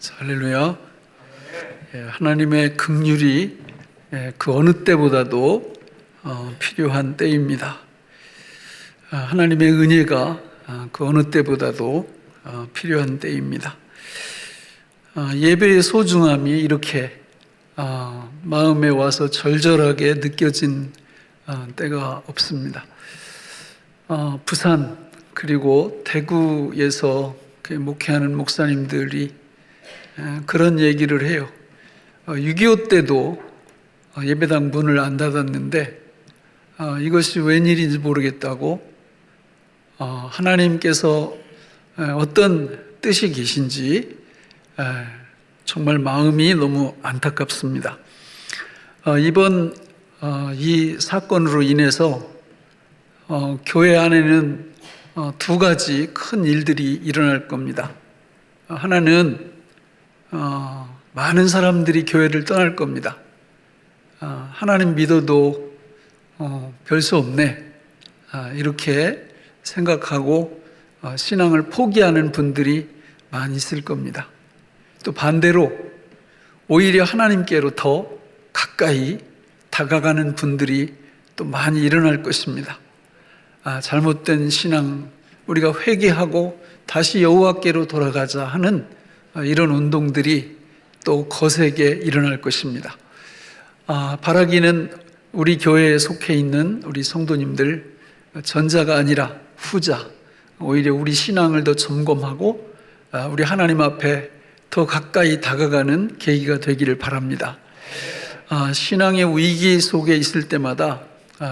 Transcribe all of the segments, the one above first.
할렐루야. 하나님의 긍휼이 그 어느 때보다도 필요한 때입니다. 하나님의 은혜가 그 어느 때보다도 필요한 때입니다. 예배의 소중함이 이렇게 마음에 와서 절절하게 느껴진 때가 없습니다. 부산 그리고 대구에서 목회하는 목사님들이 그런 얘기를 해요. 6.25 때도 예배당 문을 안 닫았는데 이것이 웬일인지 모르겠다고 하나님께서 어떤 뜻이 계신지 정말 마음이 너무 안타깝습니다. 이번 이 사건으로 인해서 교회 안에는 두 가지 큰 일들이 일어날 겁니다. 하나는 많은 사람들이 교회를 떠날 겁니다. 하나님 믿어도 별 수 없네 이렇게 생각하고 신앙을 포기하는 분들이 많이 있을 겁니다. 또 반대로 오히려 하나님께로 더 가까이 다가가는 분들이 또 많이 일어날 것입니다. 잘못된 신앙, 우리가 회개하고 다시 여호와께로 돌아가자 하는 이런 운동들이 또 거세게 일어날 것입니다. 바라기는 우리 교회에 속해 있는 우리 성도님들 전자가 아니라 후자, 오히려 우리 신앙을 더 점검하고 우리 하나님 앞에 더 가까이 다가가는 계기가 되기를 바랍니다. 신앙의 위기 속에 있을 때마다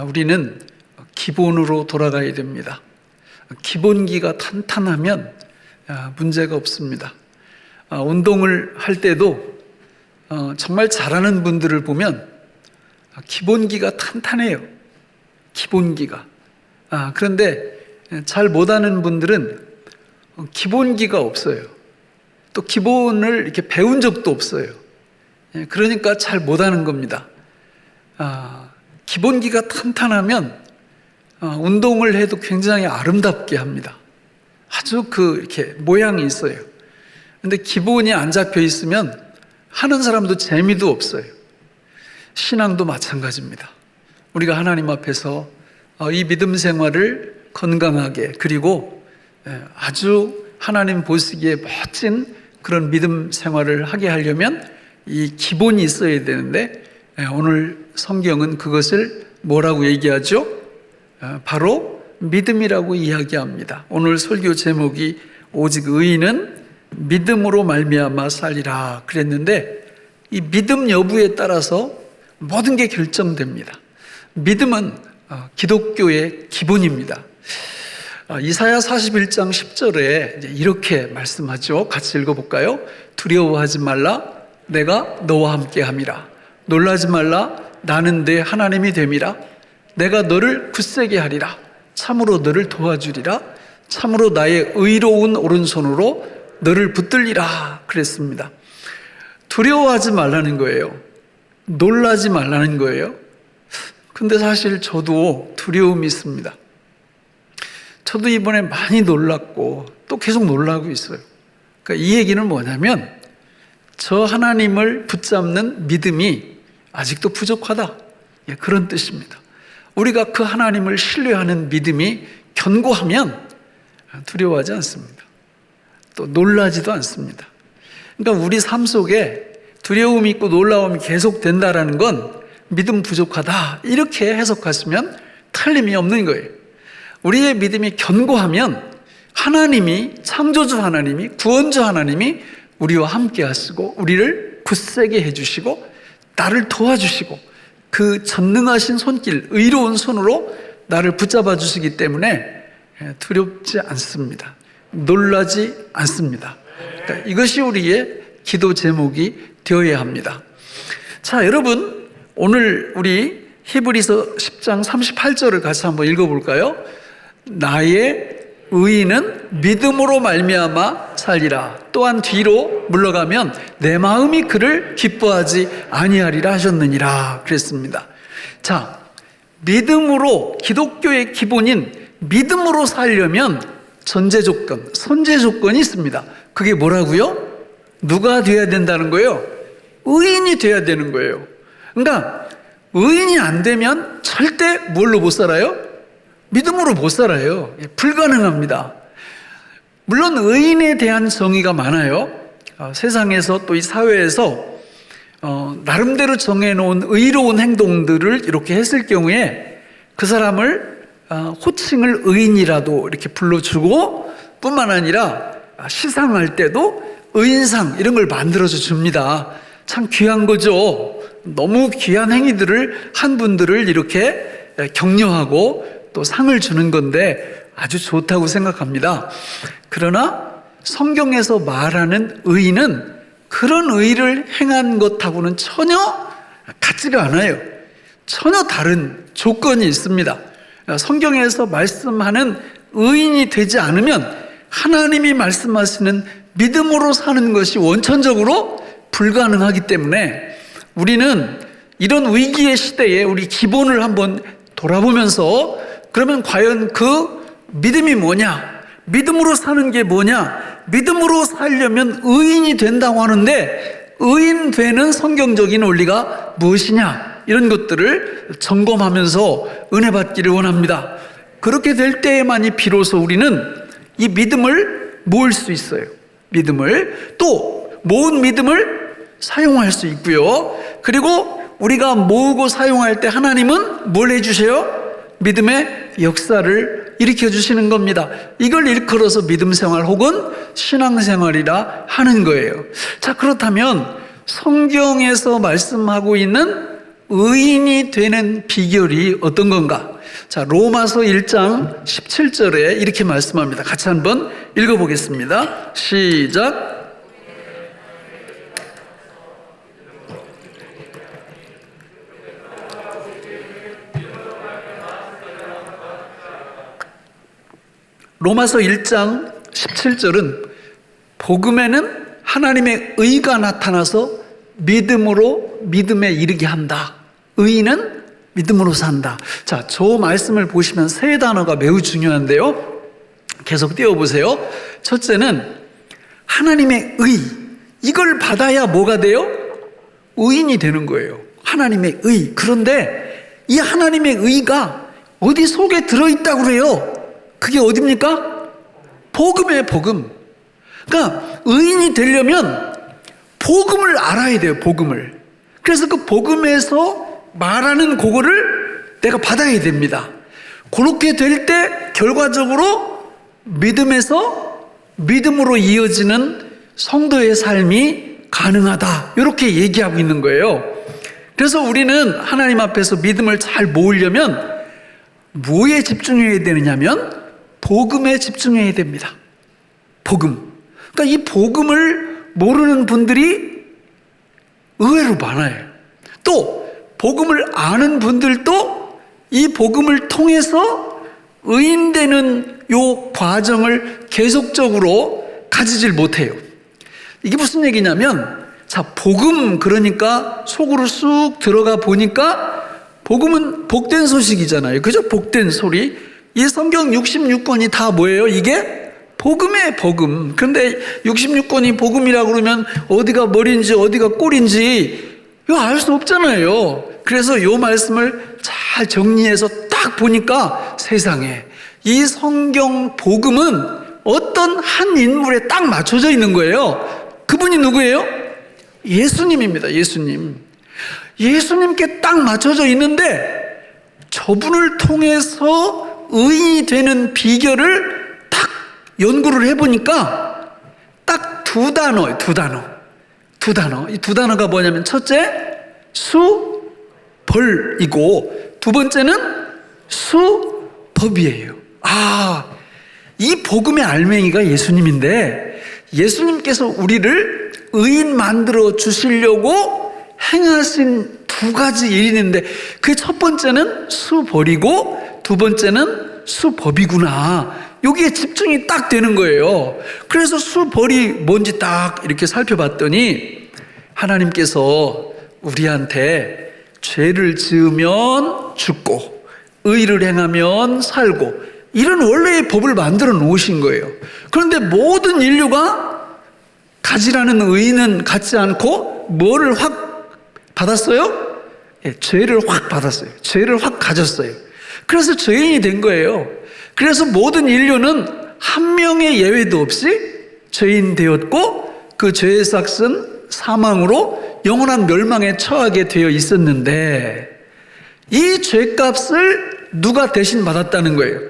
우리는 기본으로 돌아가야 됩니다. 기본기가 탄탄하면 문제가 없습니다. 운동을 할 때도 정말 잘하는 분들을 보면 기본기가 탄탄해요. 기본기가. 그런데 잘 못하는 분들은 기본기가 없어요. 또 기본을 이렇게 배운 적도 없어요. 그러니까 잘 못하는 겁니다. 기본기가 탄탄하면 운동을 해도 굉장히 아름답게 합니다. 아주 이렇게 모양이 있어요. 근데 기본이 안 잡혀 있으면 하는 사람도 재미도 없어요. 신앙도 마찬가지입니다. 우리가 하나님 앞에서 이 믿음 생활을 건강하게 그리고 아주 하나님 보시기에 멋진 그런 믿음 생활을 하게 하려면 이 기본이 있어야 되는데 오늘 성경은 그것을 뭐라고 얘기하죠? 바로 믿음이라고 이야기합니다. 오늘 설교 제목이 오직 의인은 믿음으로 말미암아 살리라 그랬는데 이 믿음 여부에 따라서 모든 게 결정됩니다. 믿음은 기독교의 기본입니다. 이사야 41장 10절에 이렇게 말씀하죠. 같이 읽어볼까요? 두려워하지 말라 내가 너와 함께 함이라. 놀라지 말라 나는 내 하나님이 됨이라. 내가 너를 굳세게 하리라. 참으로 너를 도와주리라. 참으로 나의 의로운 오른손으로 너를 붙들리라 그랬습니다. 두려워하지 말라는 거예요. 놀라지 말라는 거예요. 근데 사실 저도 두려움이 있습니다. 저도 이번에 많이 놀랐고 또 계속 놀라고 있어요. 그러니까 이 얘기는 뭐냐면 저 하나님을 붙잡는 믿음이 아직도 부족하다. 그런 뜻입니다. 우리가 그 하나님을 신뢰하는 믿음이 견고하면 두려워하지 않습니다. 또 놀라지도 않습니다. 그러니까 우리 삶 속에 두려움이 있고 놀라움이 계속된다라는 건 믿음 부족하다 이렇게 해석하시면 틀림이 없는 거예요. 우리의 믿음이 견고하면 하나님이 창조주 하나님이 구원주 하나님이 우리와 함께 하시고 우리를 굳세게 해주시고 나를 도와주시고 그 전능하신 손길 의로운 손으로 나를 붙잡아 주시기 때문에 두렵지 않습니다. 놀라지 않습니다. 그러니까 이것이 우리의 기도 제목이 되어야 합니다. 자, 여러분 오늘 우리 히브리서 10장 38절을 같이 한번 읽어볼까요? 나의 의인은 믿음으로 말미암아 살리라. 또한 뒤로 물러가면 내 마음이 그를 기뻐하지 아니하리라 하셨느니라 그랬습니다. 자, 믿음으로 기독교의 기본인 믿음으로 살려면 전제 조건, 선제 조건이 있습니다. 그게 뭐라고요? 누가 돼야 된다는 거예요? 의인이 돼야 되는 거예요. 그러니까 의인이 안 되면 절대 뭘로 못 살아요? 믿음으로 못 살아요. 불가능합니다. 물론 의인에 대한 정의가 많아요. 세상에서 또 이 사회에서 나름대로 정해놓은 의로운 행동들을 이렇게 했을 경우에 그 사람을 호칭을 의인이라도 이렇게 불러주고 뿐만 아니라 시상할 때도 의인상 이런 걸 만들어서 줍니다. 참 귀한 거죠. 너무 귀한 행위들을 한 분들을 이렇게 격려하고 또 상을 주는 건데 아주 좋다고 생각합니다. 그러나 성경에서 말하는 의인은 그런 의를 행한 것하고는 전혀 같지가 않아요. 전혀 다른 조건이 있습니다. 성경에서 말씀하는 의인이 되지 않으면 하나님이 말씀하시는 믿음으로 사는 것이 원천적으로 불가능하기 때문에 우리는 이런 위기의 시대에 우리 기본을 한번 돌아보면서 그러면 과연 그 믿음이 뭐냐? 믿음으로 사는 게 뭐냐? 믿음으로 살려면 의인이 된다고 하는데 의인 되는 성경적인 원리가 무엇이냐? 이런 것들을 점검하면서 은혜 받기를 원합니다. 그렇게 될 때에만이 비로소 우리는 이 믿음을 모을 수 있어요. 믿음을 또 모은 믿음을 사용할 수 있고요. 그리고 우리가 모으고 사용할 때 하나님은 뭘 해주세요? 믿음의 역사를 일으켜 주시는 겁니다. 이걸 일컬어서 믿음 생활 혹은 신앙 생활이라 하는 거예요. 자, 그렇다면 성경에서 말씀하고 있는 의인이 되는 비결이 어떤 건가? 자, 로마서 1장 17절에 이렇게 말씀합니다. 같이 한번 읽어보겠습니다. 시작. 로마서 1장 17절은 복음에는 하나님의 의가 나타나서 믿음으로 믿음에 이르게 한다. 의인은 믿음으로 산다. 자, 저 말씀을 보시면 세 단어가 매우 중요한데요. 계속 띄워보세요. 첫째는 하나님의 의. 이걸 받아야 뭐가 돼요? 의인이 되는 거예요. 하나님의 의. 그런데 이 하나님의 의가 어디 속에 들어있다고 그래요? 그게 어디입니까? 복음이에요, 복음. 그러니까 의인이 되려면 복음을 알아야 돼요, 복음을. 그래서 그 복음에서 말하는 그거를 내가 받아야 됩니다. 그렇게 될 때 결과적으로 믿음에서 믿음으로 이어지는 성도의 삶이 가능하다. 이렇게 얘기하고 있는 거예요. 그래서 우리는 하나님 앞에서 믿음을 잘 모으려면 뭐에 집중해야 되느냐면 복음에 집중해야 됩니다. 복음. 그러니까 이 복음을 모르는 분들이 의외로 많아요. 또 복음을 아는 분들도 이 복음을 통해서 의인되는 요 과정을 계속적으로 가지질 못해요. 이게 무슨 얘기냐면, 자, 복음, 그러니까 속으로 쑥 들어가 보니까 복음은 복된 소식이잖아요. 그죠? 복된 소리. 이 성경 66권이 다 뭐예요? 이게 복음의 복음. 그런데 66권이 복음이라고 그러면 어디가 머리인지 어디가 꼴인지 이거 알 수 없잖아요. 그래서 이 말씀을 잘 정리해서 딱 보니까 세상에 이 성경 복음은 어떤 한 인물에 딱 맞춰져 있는 거예요. 그분이 누구예요? 예수님입니다. 예수님. 예수님께 딱 맞춰져 있는데 저분을 통해서 의인이 되는 비결을 딱 연구를 해보니까 딱 두 단어. 이 두 단어가 뭐냐면 첫째, 수벌이고 두 번째는 수법이에요. 이 복음의 알맹이가 예수님인데 예수님께서 우리를 의인 만들어 주시려고 행하신 두 가지 일이 있는데 그 첫 번째는 수벌이고 두 번째는 수법이구나. 여기에 집중이 딱 되는 거예요. 그래서 수벌이 뭔지 딱 이렇게 살펴봤더니 하나님께서 우리한테 죄를 지으면 죽고 의를 행하면 살고 이런 원래의 법을 만들어 놓으신 거예요. 그런데 모든 인류가 가지라는 의인은 갖지 않고 뭐를 확 받았어요? 죄를 확 받았어요. 죄를 확 가졌어요. 그래서 죄인이 된 거예요. 그래서 모든 인류는 한 명의 예외도 없이 죄인 되었고 그 죄의 삭은 사망으로 영원한 멸망에 처하게 되어 있었는데 이 죄값을 누가 대신 받았다는 거예요?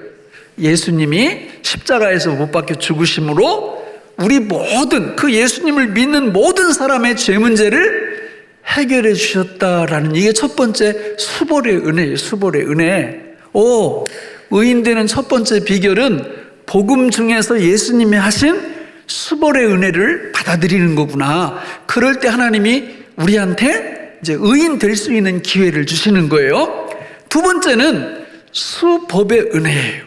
예수님이 십자가에서 못 박혀 죽으심으로 우리 모든 그 예수님을 믿는 모든 사람의 죄 문제를 해결해 주셨다라는 이게 첫 번째 수벌의 은혜예요. 수벌의 은혜. 의인 되는 첫 번째 비결은 복음 중에서 예수님이 하신 수벌의 은혜를 받아들이는 거구나. 그럴 때 하나님이 우리한테 이제 의인 될 수 있는 기회를 주시는 거예요. 두 번째는 수법의 은혜예요.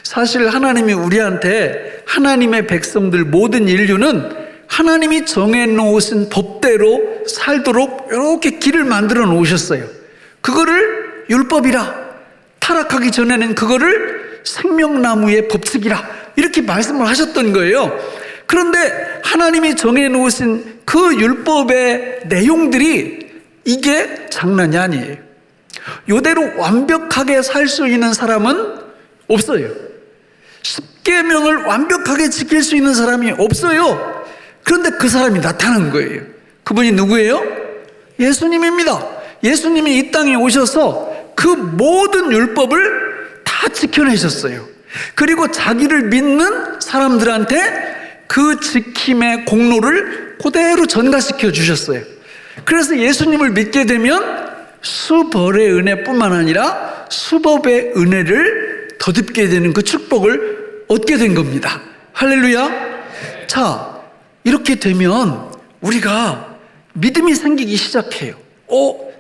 사실 하나님이 우리한테 하나님의 백성들 모든 인류는 하나님이 정해놓으신 법대로 살도록 이렇게 길을 만들어 놓으셨어요. 그거를 율법이라, 타락하기 전에는 그거를 생명나무의 법칙이라 이렇게 말씀을 하셨던 거예요. 그런데 하나님이 정해놓으신 그 율법의 내용들이 이게 장난이 아니에요. 이대로 완벽하게 살 수 있는 사람은 없어요. 십계명을 완벽하게 지킬 수 있는 사람이 없어요. 그런데 그 사람이 나타난 거예요. 그분이 누구예요? 예수님입니다. 예수님이 이 땅에 오셔서 그 모든 율법을 다 지켜내셨어요. 그리고 자기를 믿는 사람들한테 그 지킴의 공로를 그대로 전가시켜 주셨어요. 그래서 예수님을 믿게 되면 수벌의 은혜뿐만 아니라 수법의 은혜를 덧입게 되는 그 축복을 얻게 된 겁니다. 할렐루야. 자, 이렇게 되면 우리가 믿음이 생기기 시작해요.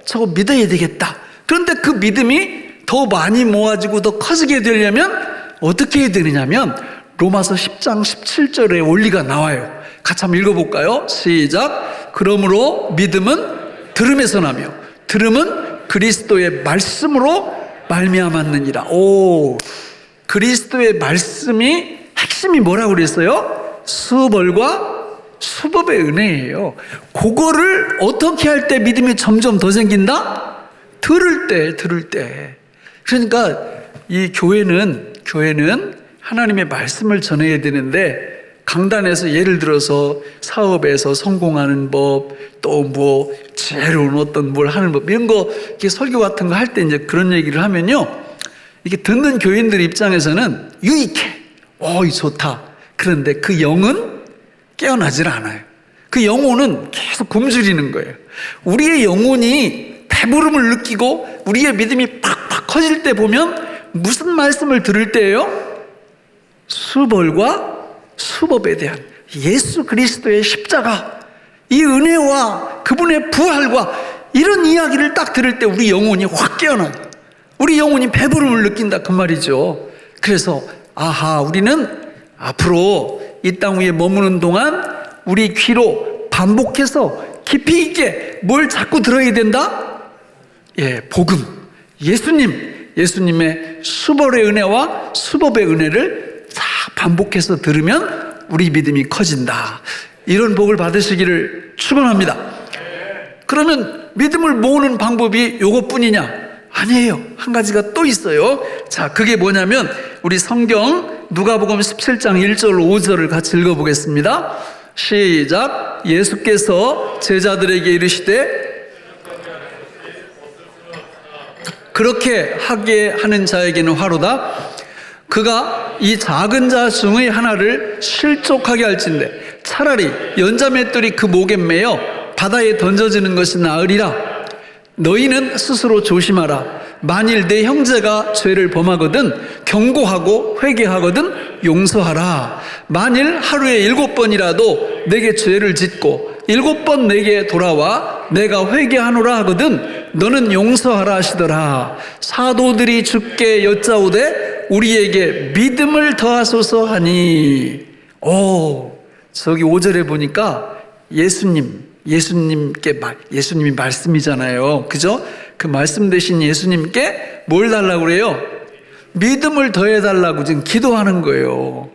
저거 믿어야 되겠다. 그런데 그 믿음이 더 많이 모아지고 더 커지게 되려면 어떻게 해야 되느냐면 로마서 10장 17절에 원리가 나와요. 같이 한번 읽어볼까요? 시작. 그러므로 믿음은 들음에서 나며 들음은 그리스도의 말씀으로 말미암았느니라. 그리스도의 말씀이 핵심이 뭐라고 그랬어요? 수벌과 수법의 은혜예요. 그거를 어떻게 할 때 믿음이 점점 더 생긴다? 들을 때. 그러니까 이 교회는 하나님의 말씀을 전해야 되는데 강단에서 예를 들어서 사업에서 성공하는 법, 또 뭐 지혜로운 어떤 뭘 하는 법 이런 거 이렇게 설교 같은 거 할 때 이제 그런 얘기를 하면요, 이게 듣는 교인들 입장에서는 유익해. 좋다. 그런데 그 영은 깨어나질 않아요. 그 영혼은 계속 굶주리는 거예요. 우리의 영혼이 배부름을 느끼고 우리의 믿음이 팍팍 커질 때 보면 무슨 말씀을 들을 때예요? 수벌과 수법에 대한 예수 그리스도의 십자가, 이 은혜와 그분의 부활과 이런 이야기를 딱 들을 때 우리 영혼이 확 깨어나요. 우리 영혼이 배부름을 느낀다 그 말이죠. 그래서 우리는 앞으로 이 땅 위에 머무는 동안 우리 귀로 반복해서 깊이 있게 뭘 자꾸 들어야 된다? 복음, 예수님의 수벌의 은혜와 수법의 은혜를 반복해서 들으면 우리 믿음이 커진다. 이런 복을 받으시기를 축원합니다. 그러면 믿음을 모으는 방법이 이것뿐이냐? 아니에요. 한 가지가 또 있어요. 자, 그게 뭐냐면 우리 성경 누가복음 17장 1절 5절을 같이 읽어보겠습니다. 시작. 예수께서 제자들에게 이르시되 그렇게 하게 하는 자에게는 화로다. 그가 이 작은 자 중의 하나를 실족하게 할진대 차라리 연자맷돌이 그 목에 매어 바다에 던져지는 것이 나으리라. 너희는 스스로 조심하라. 만일 내 형제가 죄를 범하거든 경고하고 회개하거든 용서하라. 만일 하루에 7번이라도 내게 죄를 짓고 7번 내게 돌아와 내가 회개하노라 하거든 너는 용서하라 하시더라. 사도들이 주께 여짜오되 우리에게 믿음을 더하소서 하니. 저기 5절에 보니까 예수님이 말씀이잖아요. 그죠? 그 말씀 대신 예수님께 뭘 달라고 그래요? 믿음을 더해달라고 지금 기도하는 거예요.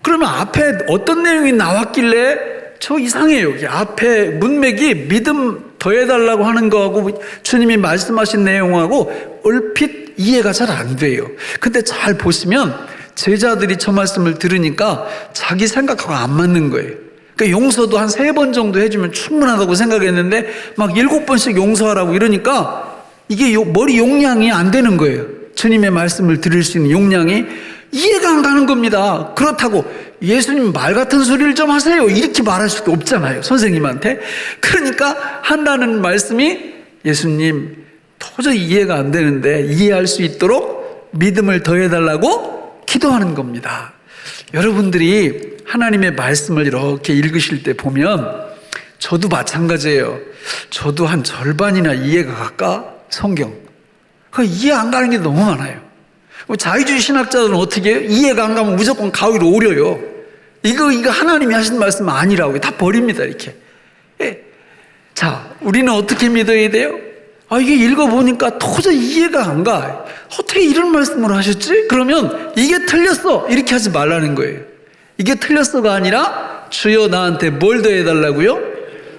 그러면 앞에 어떤 내용이 나왔길래 저 이상해요. 이게 앞에 문맥이 믿음 더해달라고 하는 거하고 주님이 말씀하신 내용하고 얼핏 이해가 잘 안 돼요. 근데 잘 보시면 제자들이 저 말씀을 들으니까 자기 생각하고 안 맞는 거예요. 그러니까 용서도 한 3번 정도 해주면 충분하다고 생각했는데 막 7번씩 용서하라고 이러니까 이게 머리 용량이 안 되는 거예요. 주님의 말씀을 들을 수 있는 용량이 이해가 안 가는 겁니다. 그렇다고 예수님 말 같은 소리를 좀 하세요 이렇게 말할 수도 없잖아요, 선생님한테. 그러니까 한다는 말씀이 예수님 도저히 이해가 안 되는데 이해할 수 있도록 믿음을 더해달라고 기도하는 겁니다. 여러분들이 하나님의 말씀을 이렇게 읽으실 때 보면 저도 마찬가지예요. 저도 한 절반이나 이해가 갈까? 성경. 이해 안 가는 게 너무 많아요. 자유주의 신학자들은 어떻게 해요? 이해가 안 가면 무조건 가위로 오려요. 이거 하나님이 하신 말씀 아니라고 다 버립니다, 이렇게. 자, 우리는 어떻게 믿어야 돼요? 이게 읽어보니까 도저히 이해가 안 가. 어떻게 이런 말씀을 하셨지? 그러면 이게 틀렸어 이렇게 하지 말라는 거예요. 이게 틀렸어가 아니라 주여 나한테 뭘 더해달라고요?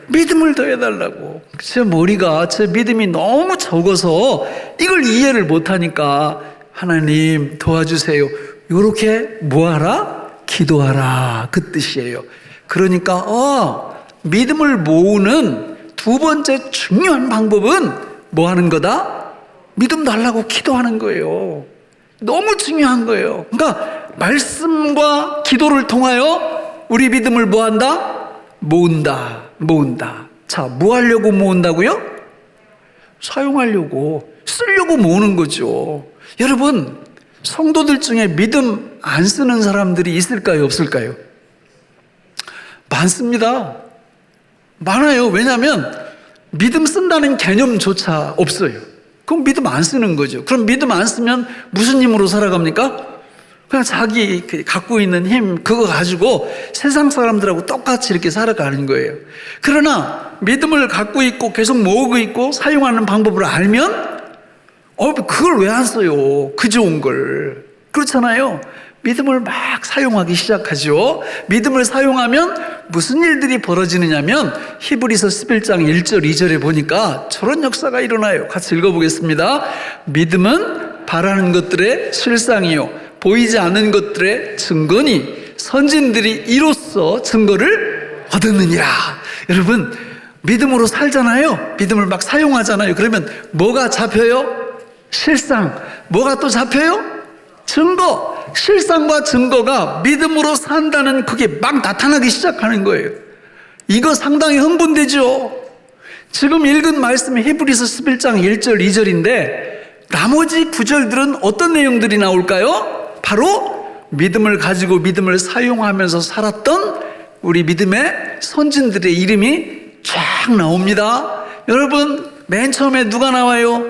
믿음을 더해달라고. 제 머리가, 제 믿음이 너무 적어서 이걸 이해를 못하니까 하나님 도와주세요. 이렇게 뭐하라? 기도하라, 그 뜻이에요. 그러니까 믿음을 모으는 두 번째 중요한 방법은 뭐 하는 거다? 믿음 달라고 기도하는 거예요. 너무 중요한 거예요. 그러니까 말씀과 기도를 통하여 우리 믿음을 뭐 한다? 모은다. 자, 뭐 하려고 모은다고요? 사용하려고, 쓰려고 모으는 거죠. 여러분, 성도들 중에 믿음 안 쓰는 사람들이 있을까요, 없을까요? 많습니다. 많아요. 왜냐하면 믿음 쓴다는 개념조차 없어요. 그럼 믿음 안 쓰는 거죠. 그럼 믿음 안 쓰면 무슨 힘으로 살아갑니까? 그냥 자기 갖고 있는 힘 그거 가지고 세상 사람들하고 똑같이 이렇게 살아가는 거예요. 그러나 믿음을 갖고 있고 계속 모으고 있고 사용하는 방법을 알면 그걸 왜 안 써요? 그 좋은 걸. 그렇잖아요. 믿음을 막 사용하기 시작하죠. 믿음을 사용하면 무슨 일들이 벌어지느냐면 히브리서 11장 1절 2절에 보니까 저런 역사가 일어나요. 같이 읽어보겠습니다. 믿음은 바라는 것들의 실상이요 보이지 않는 것들의 증거니 선진들이 이로써 증거를 얻었느니라. 여러분, 믿음으로 살잖아요. 믿음을 막 사용하잖아요. 그러면 뭐가 잡혀요? 실상. 뭐가 또 잡혀요? 증거. 실상과 증거가 믿음으로 산다는 그게 막 나타나기 시작하는 거예요. 이거 상당히 흥분되죠. 지금 읽은 말씀이 히브리서 11장 1절 2절인데 나머지 구절들은 어떤 내용들이 나올까요? 바로 믿음을 가지고 믿음을 사용하면서 살았던 우리 믿음의 선진들의 이름이 쫙 나옵니다. 여러분, 맨 처음에 누가 나와요?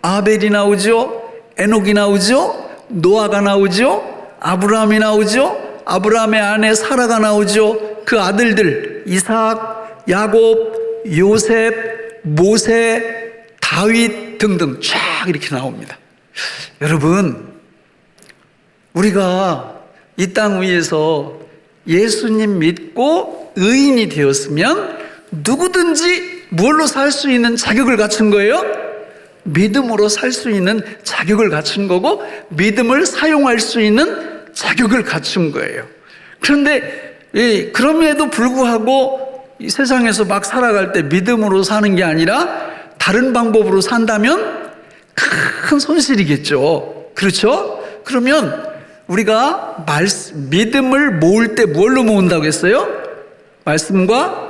아벨이 나오죠. 에녹이 나오죠. 노아가 나오죠. 아브라함이 나오죠. 아브라함의 아내 사라가 나오죠. 그 아들들 이삭, 야곱, 요셉, 모세, 다윗 등등 쫙 이렇게 나옵니다. 여러분, 우리가 이 땅 위에서 예수님 믿고 의인이 되었으면 누구든지 뭘로 살 수 있는 자격을 갖춘 거예요? 믿음으로 살 수 있는 자격을 갖춘 거고 믿음을 사용할 수 있는 자격을 갖춘 거예요. 그런데 그럼에도 불구하고 이 세상에서 막 살아갈 때 믿음으로 사는 게 아니라 다른 방법으로 산다면 큰 손실이겠죠. 그렇죠? 그러면 우리가 믿음을 모을 때 뭘로 모은다고 했어요? 말씀과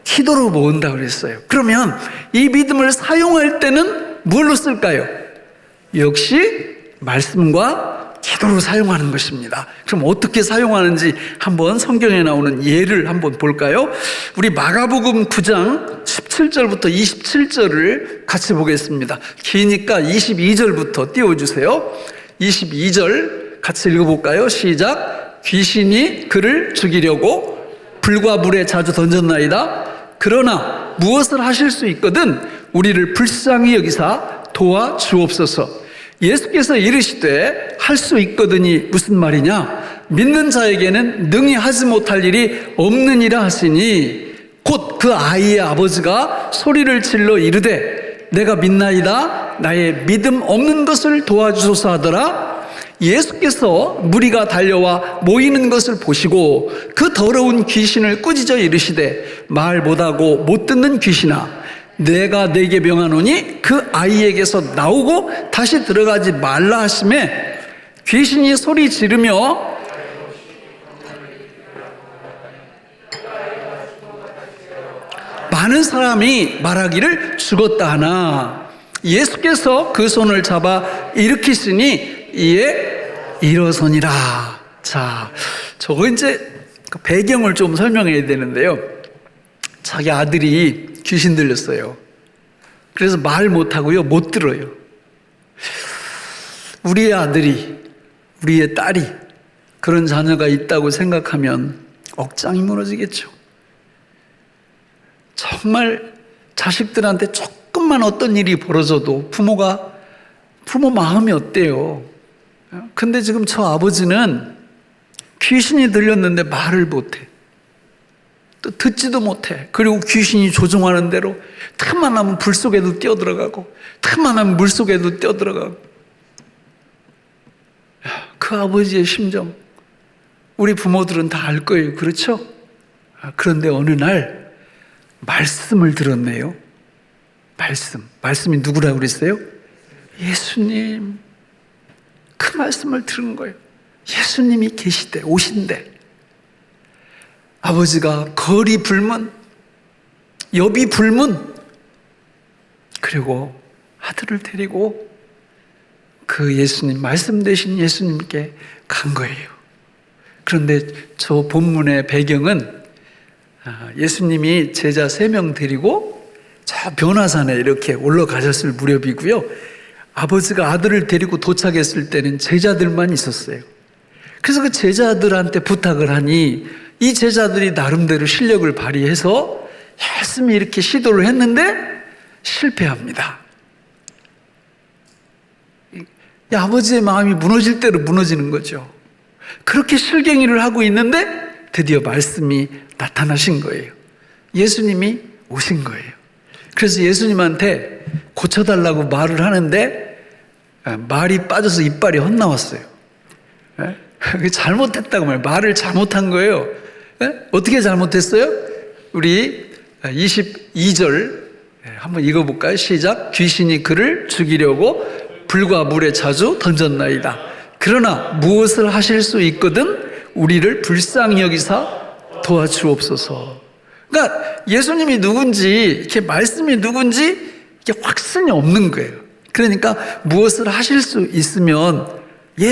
기도로 모은다고 그랬어요. 그러면 이 믿음을 사용할 때는 뭘로 쓸까요? 역시 말씀과 기도로 사용하는 것입니다. 그럼 어떻게 사용하는지 한번 성경에 나오는 예를 한번 볼까요? 우리 마가복음 9장 17절부터 27절을 같이 보겠습니다. 기니까 22절부터 띄워주세요. 22절 같이 읽어볼까요? 시작. 귀신이 그를 죽이려고 불과 물에 자주 던졌나이다. 그러나 무엇을 하실 수 있거든 우리를 불쌍히 여기사 도와주옵소서. 예수께서 이르시되 할 수 있거든이 무슨 말이냐? 믿는 자에게는 능히 하지 못할 일이 없느니라 하시니 곧 그 아이의 아버지가 소리를 질러 이르되 내가 믿나이다 나의 믿음 없는 것을 도와주소서 하더라. 예수께서 무리가 달려와 모이는 것을 보시고 그 더러운 귀신을 꾸짖어 이르시되 말 못하고 못 듣는 귀신아 내가 네게 명하노니 그 아이에게서 나오고 다시 들어가지 말라 하시매 귀신이 소리 지르며 많은 사람이 말하기를 죽었다 하나 예수께서 그 손을 잡아 일으키시니 이에 일어서니라. 자, 저거 이제 배경을 좀 설명해야 되는데요. 자기 아들이 귀신 들렸어요. 그래서 말 못하고요, 못 들어요. 우리의 아들이, 우리의 딸이 그런 자녀가 있다고 생각하면 억장이 무너지겠죠. 정말 자식들한테 조금만 어떤 일이 벌어져도 부모 마음이 어때요? 근데 지금 저 아버지는 귀신이 들렸는데 말을 못해. 또 듣지도 못해. 그리고 귀신이 조종하는 대로 틈만 나면 불 속에도 뛰어들어가고 틈만 나면 물 속에도 뛰어들어가고. 그 아버지의 심정 우리 부모들은 다 알 거예요. 그렇죠? 그런데 어느 날 말씀을 들었네요. 말씀이 누구라고 그랬어요? 예수님. 그 말씀을 들은 거예요. 예수님이 계시대, 오신대. 아버지가 거리 불문, 여비 불문, 그리고 아들을 데리고 그 예수님, 말씀 되신 예수님께 간 거예요. 그런데 저 본문의 배경은 예수님이 제자 3명 데리고 저 변화산에 이렇게 올라가셨을 무렵이고요. 아버지가 아들을 데리고 도착했을 때는 제자들만 있었어요. 그래서 그 제자들한테 부탁을 하니 이 제자들이 나름대로 실력을 발휘해서 열심히 이렇게 시도를 했는데 실패합니다. 이 아버지의 마음이 무너질 대로 무너지는 거죠. 그렇게 실갱이를 하고 있는데 드디어 말씀이 나타나신 거예요. 예수님이 오신 거예요. 그래서 예수님한테 고쳐달라고 말을 하는데 말이 빠져서 이빨이 헛나왔어요. 잘못했다고 말을 잘못한 거예요. 어떻게 잘못했어요? 우리 22절 한번 읽어볼까요? 시작. 귀신이 그를 죽이려고 불과 물에 자주 던졌나이다. 그러나 무엇을 하실 수 있거든 우리를 불쌍히 여기사 도와주옵소서. 그러니까 예수님이 누군지 이렇게 말씀이 누군지 이게 확신이 없는 거예요. 그러니까 무엇을 하실 수 있으면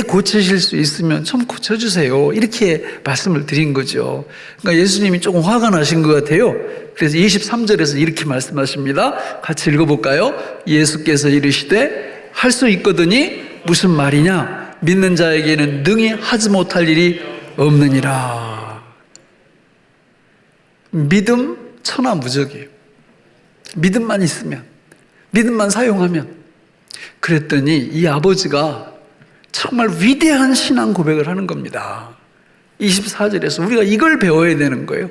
고치실 수 있으면 좀 고쳐주세요. 이렇게 말씀을 드린 거죠. 그러니까 예수님이 조금 화가 나신 것 같아요. 그래서 23절에서 이렇게 말씀하십니다. 같이 읽어볼까요? 예수께서 이르시되 할 수 있거든이 무슨 말이냐? 믿는 자에게는 능히 하지 못할 일이 없느니라. 믿음 천하무적이에요. 믿음만 있으면, 믿음만 사용하면. 그랬더니 이 아버지가 정말 위대한 신앙 고백을 하는 겁니다. 24절에서 우리가 이걸 배워야 되는 거예요.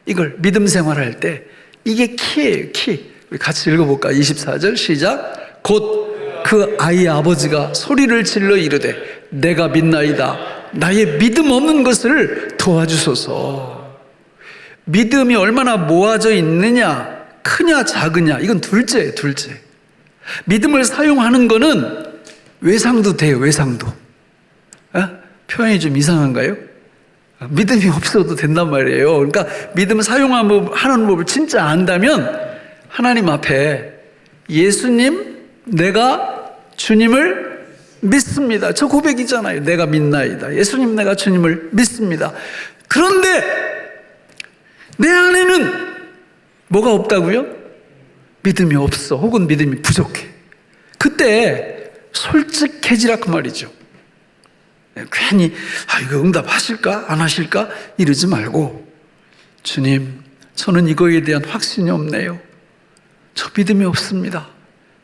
이걸 믿음 생활할 때 이게 키예요, 키. 우리 같이 읽어볼까? 24절 시작. 곧 그 아이의 아버지가 소리를 질러 이르되 내가 믿나이다 나의 믿음 없는 것을 도와주소서. 믿음이 얼마나 모아져 있느냐, 크냐 작으냐, 이건 둘째예요. 둘째. 믿음을 사용하는 거는 외상도 돼요. 외상도. 표현이 좀 이상한가요? 믿음이 없어도 된단 말이에요. 그러니까 믿음을 사용하는 법을 진짜 안다면 하나님 앞에 예수님, 내가 주님을 믿습니다. 저 고백이잖아요. 내가 믿나이다. 예수님, 내가 주님을 믿습니다. 그런데 내 안에는 뭐가 없다고요? 믿음이 없어. 혹은 믿음이 부족해. 그때 솔직해지라 그 말이죠. 괜히 이거 응답하실까 안 하실까 이러지 말고 주님, 저는 이거에 대한 확신이 없네요. 저 믿음이 없습니다.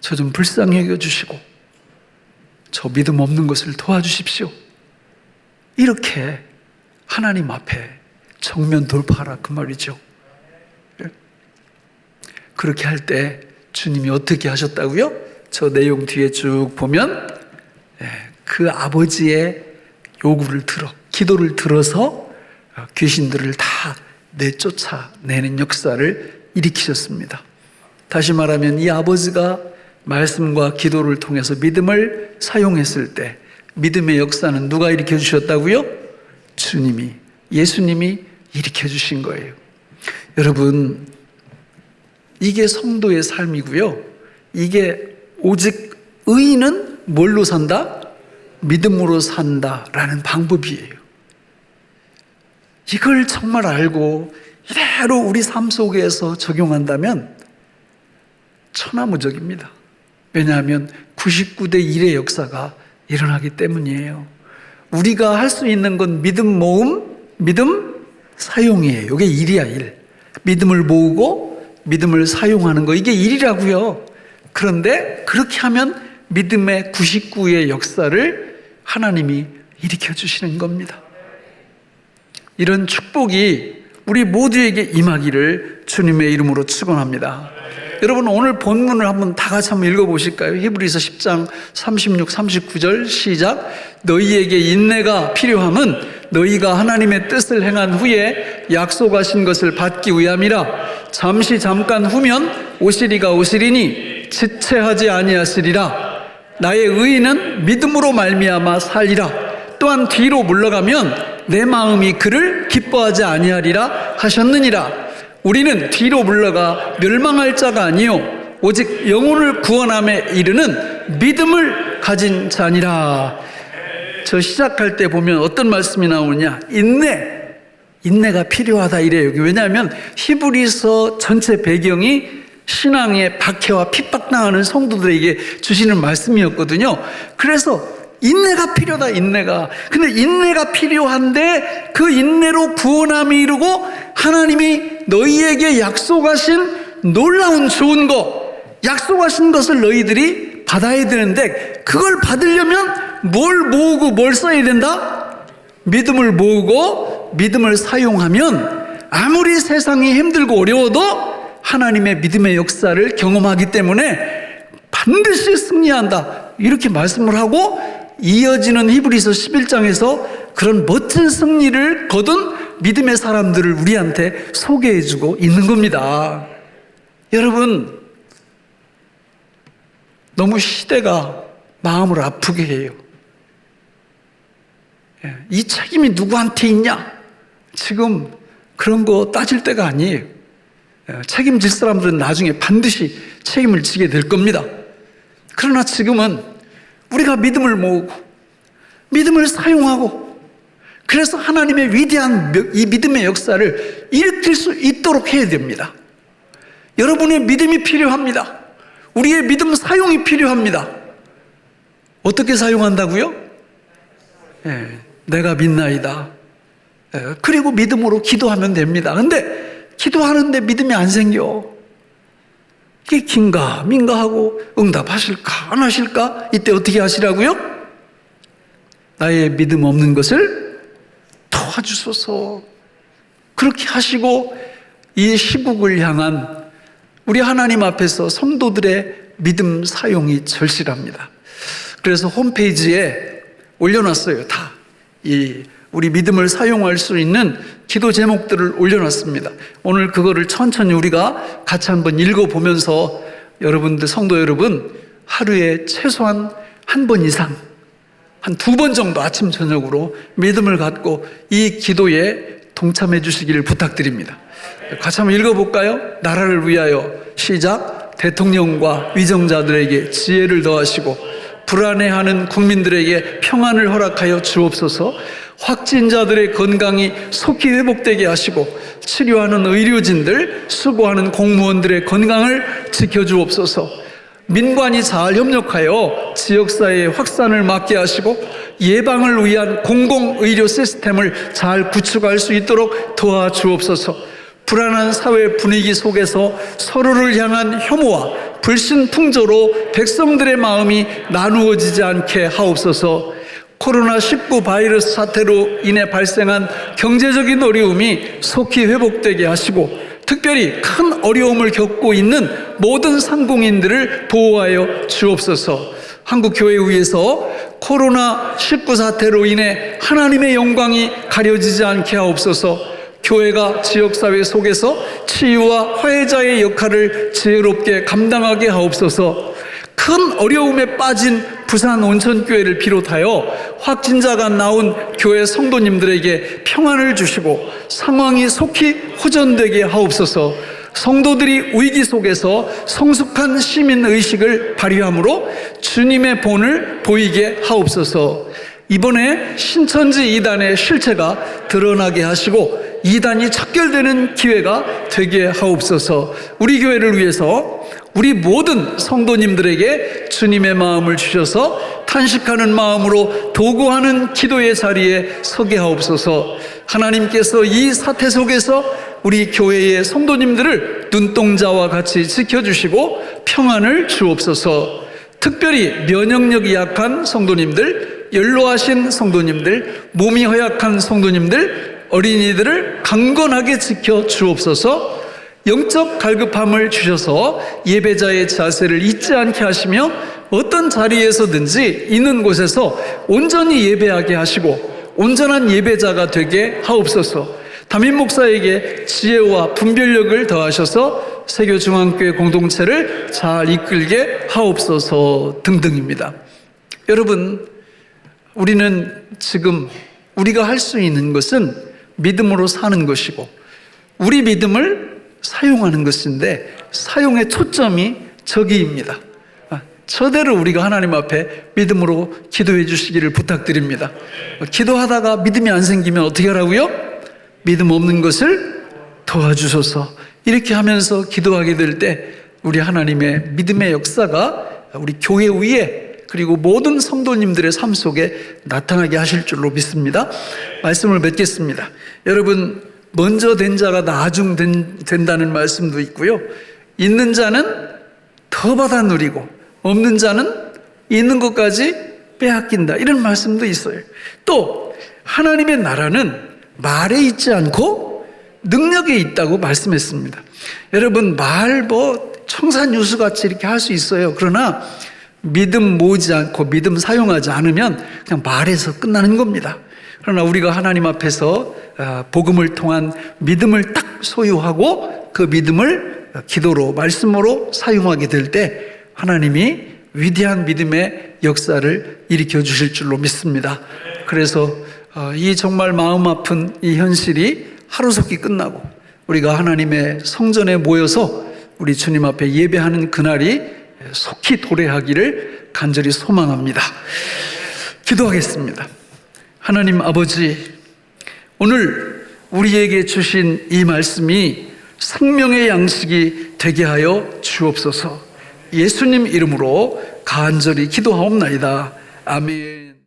저 좀 불쌍히 여겨주시고 저 믿음 없는 것을 도와주십시오. 이렇게 하나님 앞에 정면 돌파하라 그 말이죠. 그렇게 할 때 주님이 어떻게 하셨다고요? 저 내용 뒤에 쭉 보면 그 아버지의 요구를 기도를 들어서 귀신들을 다 내쫓아내는 역사를 일으키셨습니다. 다시 말하면 이 아버지가 말씀과 기도를 통해서 믿음을 사용했을 때 믿음의 역사는 누가 일으켜 주셨다고요? 주님이, 예수님이 일으켜 주신 거예요. 여러분, 이게 성도의 삶이고요. 이게 오직 의인은 뭘로 산다? 믿음으로 산다라는 방법이에요. 이걸 정말 알고 이대로 우리 삶 속에서 적용한다면 천하무적입니다. 왜냐하면 99대 1의 역사가 일어나기 때문이에요. 우리가 할 수 있는 건 믿음 모음, 믿음 사용이에요. 이게 일이야, 일. 믿음을 모으고 믿음을 사용하는 거, 이게 일이라고요. 그런데 그렇게 하면 믿음의 99의 역사를 하나님이 일으켜 주시는 겁니다. 이런 축복이 우리 모두에게 임하기를 주님의 이름으로 축원합니다. 여러분, 오늘 본문을 한번 다 같이 한번 읽어보실까요? 히브리서 10장 36, 39절 시작. 너희에게 인내가 필요함은 너희가 하나님의 뜻을 행한 후에 약속하신 것을 받기 위함이라. 잠깐 후면 오시리가 오시리니 지체하지 아니하시리라. 나의 의인은 믿음으로 말미암아 살리라. 또한 뒤로 물러가면 내 마음이 그를 기뻐하지 아니하리라 하셨느니라. 우리는 뒤로 물러가 멸망할 자가 아니요 오직 영혼을 구원함에 이르는 믿음을 가진 자니라. 저 시작할 때 보면 어떤 말씀이 나오느냐? 인내가 필요하다 이래요. 왜냐하면 히브리서 전체 배경이 신앙의 박해와 핍박당하는 성도들에게 주시는 말씀이었거든요. 그래서 인내가 필요하다, 인내가. 근데 인내가 필요한데 그 인내로 구원함이 이루고 하나님이 너희에게 약속하신 놀라운 좋은 거, 약속하신 것을 너희들이 받아야 되는데 그걸 받으려면 뭘 모으고 뭘 써야 된다? 믿음을 모으고 믿음을 사용하면 아무리 세상이 힘들고 어려워도 하나님의 믿음의 역사를 경험하기 때문에 반드시 승리한다. 이렇게 말씀을 하고 이어지는 히브리서 11장에서 그런 멋진 승리를 거둔 믿음의 사람들을 우리한테 소개해주고 있는 겁니다. 여러분, 너무 시대가 마음을 아프게 해요. 이 책임이 누구한테 있냐? 지금 그런 거 따질 때가 아니에요. 책임질 사람들은 나중에 반드시 책임을 지게 될 겁니다. 그러나 지금은 우리가 믿음을 모으고 믿음을 사용하고 그래서 하나님의 위대한 이 믿음의 역사를 일으킬 수 있도록 해야 됩니다. 여러분의 믿음이 필요합니다. 우리의 믿음 사용이 필요합니다. 어떻게 사용한다고요? 내가 믿나이다. 그리고 믿음으로 기도하면 됩니다. 근데 기도하는데 믿음이 안 생겨. 이게 긴가 민가 하고 응답하실까 안 하실까? 이때 어떻게 하시라고요? 나의 믿음 없는 것을 도와주소서. 그렇게 하시고 이 시국을 향한 우리 하나님 앞에서 성도들의 믿음 사용이 절실합니다. 그래서 홈페이지에 올려놨어요. 다 우리 믿음을 사용할 수 있는 기도 제목들을 올려놨습니다. 오늘 그거를 천천히 우리가 같이 한번 읽어보면서 여러분들, 성도 여러분, 하루에 최소한 한 번 이상, 한 2번 정도 아침 저녁으로 믿음을 갖고 이 기도에 동참해 주시기를 부탁드립니다. 같이 한번 읽어볼까요? 나라를 위하여 시작. 대통령과 위정자들에게 지혜를 더하시고 불안해하는 국민들에게 평안을 허락하여 주옵소서. 확진자들의 건강이 속히 회복되게 하시고 치료하는 의료진들, 수고하는 공무원들의 건강을 지켜주옵소서. 민관이 잘 협력하여 지역사회의 확산을 막게 하시고 예방을 위한 공공의료 시스템을 잘 구축할 수 있도록 도와주옵소서. 불안한 사회 분위기 속에서 서로를 향한 혐오와 불신풍조로 백성들의 마음이 나누어지지 않게 하옵소서. 코로나19 바이러스 사태로 인해 발생한 경제적인 어려움이 속히 회복되게 하시고 특별히 큰 어려움을 겪고 있는 모든 상공인들을 보호하여 주옵소서. 한국교회 위에서 코로나19 사태로 인해 하나님의 영광이 가려지지 않게 하옵소서. 교회가 지역사회 속에서 치유와 화해자의 역할을 지혜롭게 감당하게 하옵소서. 큰 어려움에 빠진 부산 온천교회를 비롯하여 확진자가 나온 교회 성도님들에게 평안을 주시고 상황이 속히 호전되게 하옵소서. 성도들이 위기 속에서 성숙한 시민의식을 발휘함으로 주님의 본을 보이게 하옵소서. 이번에 신천지 이단의 실체가 드러나게 하시고 이단이 척결되는 기회가 되게 하옵소서. 우리 교회를 위해서 우리 모든 성도님들에게 주님의 마음을 주셔서 탄식하는 마음으로 도구하는 기도의 자리에 서게 하옵소서. 하나님께서 이 사태 속에서 우리 교회의 성도님들을 눈동자와 같이 지켜주시고 평안을 주옵소서. 특별히 면역력이 약한 성도님들, 연로하신 성도님들, 몸이 허약한 성도님들, 어린이들을 강건하게 지켜 주옵소서. 영적 갈급함을 주셔서 예배자의 자세를 잊지 않게 하시며 어떤 자리에서든지 있는 곳에서 온전히 예배하게 하시고 온전한 예배자가 되게 하옵소서. 담임 목사에게 지혜와 분별력을 더하셔서 세교중앙교회 공동체를 잘 이끌게 하옵소서 등등입니다. 여러분, 우리는 지금 우리가 할 수 있는 것은 믿음으로 사는 것이고 우리 믿음을 사용하는 것인데 사용의 초점이 저기입니다. 저대로 우리가 하나님 앞에 믿음으로 기도해 주시기를 부탁드립니다. 기도하다가 믿음이 안 생기면 어떻게 하라고요? 믿음 없는 것을 도와주소서. 이렇게 하면서 기도하게 될 때 우리 하나님의 믿음의 역사가 우리 교회 위에 그리고 모든 성도님들의 삶 속에 나타나게 하실 줄로 믿습니다. 말씀을 맺겠습니다. 여러분, 먼저 된 자가 나중 된다는 말씀도 있고요. 있는 자는 더 받아 누리고 없는 자는 있는 것까지 빼앗긴다, 이런 말씀도 있어요. 또 하나님의 나라는 말에 있지 않고 능력에 있다고 말씀했습니다. 여러분, 말 청산유수같이 이렇게 할 수 있어요. 그러나 믿음 모으지 않고 믿음 사용하지 않으면 그냥 말에서 끝나는 겁니다. 그러나 우리가 하나님 앞에서 복음을 통한 믿음을 딱 소유하고 그 믿음을 기도로 말씀으로 사용하게 될 때 하나님이 위대한 믿음의 역사를 일으켜 주실 줄로 믿습니다. 그래서 이 정말 마음 아픈 이 현실이 하루속히 끝나고 우리가 하나님의 성전에 모여서 우리 주님 앞에 예배하는 그날이 속히 도래하기를 간절히 소망합니다. 기도하겠습니다. 하나님 아버지, 오늘 우리에게 주신 이 말씀이 생명의 양식이 되게 하여 주옵소서. 예수님 이름으로 간절히 기도하옵나이다. 아멘.